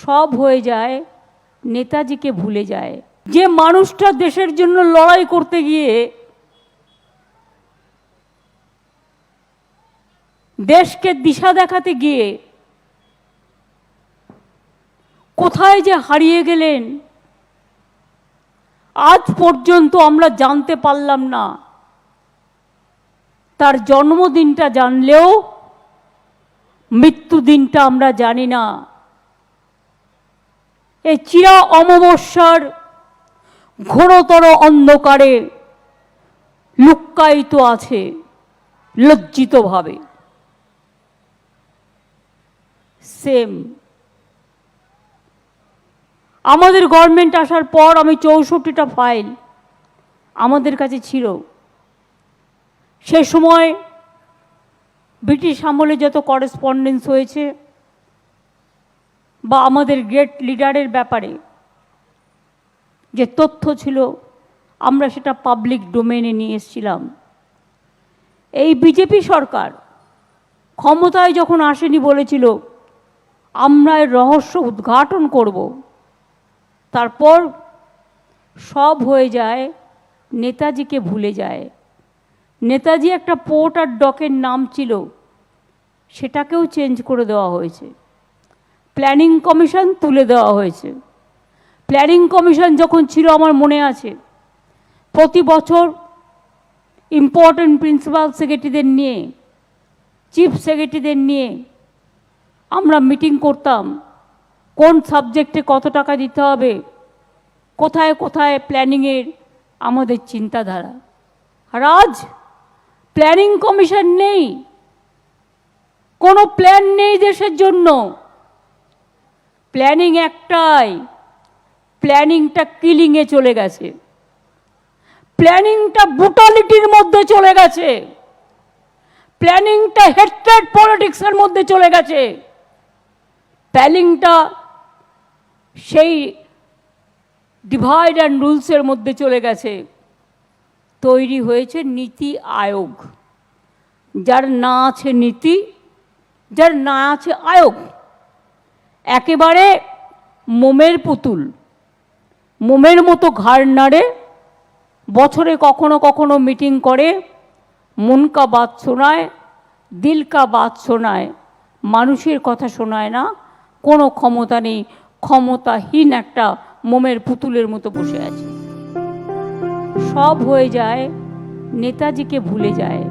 সব হয়ে যায়, নেতাজিকে ভুলে যায়। যে মানুষটা দেশের জন্য লড়াই করতে গিয়ে দেশকে দিশা দেখাতে গিয়ে কোথায় যে হারিয়ে গেলেন আজ পর্যন্ত আমরা জানতে পারলাম না। তার জন্মদিনটা জানলেও মৃত্যুদিনটা আমরা জানি না। এই চিরা অমাবস্যার ঘোরতর অন্ধকারে লুক্কায়িত আছে লজ্জিতভাবে। সেম আমাদের গভর্নমেন্ট আসার পর আমি 64টা ফাইল আমাদের কাছে ছিল। সে সময় ব্রিটিশ আমলে যত করেসপন্ডেন্স হয়েছে বা আমাদের গ্রেট লিডারের ব্যাপারে যে তথ্য ছিল আমরা সেটা পাবলিক ডোমেনে নিয়ে এসেছিলাম। এই বিজেপি সরকার ক্ষমতায় যখন আসেনি বলেছিল আমরা এর রহস্য উদ্ঘাটন করব, তারপর সব হয়ে যায়, নেতাজিকে ভুলে যায়। নেতাজি একটা পোর্ট আর ডকের নাম ছিল, সেটাকেও চেঞ্জ করে দেওয়া হয়েছে। প্ল্যানিং কমিশন তুলে দেওয়া হয়েছে। প্ল্যানিং কমিশন যখন ছিল আমার মনে আছে প্রতি বছর ইম্পর্টেন্ট প্রিন্সিপাল সেক্রেটারিদের নিয়ে, চিফ সেক্রেটারিদের নিয়ে আমরা মিটিং করতাম, কোন সাবজেক্টে কত টাকা দিতে হবে, কোথায় কোথায় প্ল্যানিংয়ের আমাদের চিন্তাধারা। আর আজ প্ল্যানিং কমিশন নেই, কোনো প্ল্যান নেই দেশের জন্য। প্ল্যানিং একটাই, প্ল্যানিংটা কিলিংয়ে চলে গেছে, প্ল্যানিংটা ব্রুটালিটির মধ্যে চলে গেছে, প্ল্যানিংটা হেট্রেড পলিটিক্সের মধ্যে চলে গেছে, প্ল্যানিংটা সেই ডিভাইড অ্যান্ড রুলসের মধ্যে চলে গেছে। তৈরি হয়েছে নীতি আয়োগ, যার না আছে নীতি, যার না আছে আয়োগ। একেবারে মোমের পুতুল, মোমের মতো ঘাড় নাড়ে, বছরে কখনো কখনো মিটিং করে, মন কা বাত শোনায়, দিল কা বাত শোনায়, মানুষের কথা শোনায় না। কোনো ক্ষমতা নেই, ক্ষমতাহীন একটা মোমের পুতুলের মতো বসে আছে। সব হয়ে যায়, নেতাজিকে ভুলে যায়।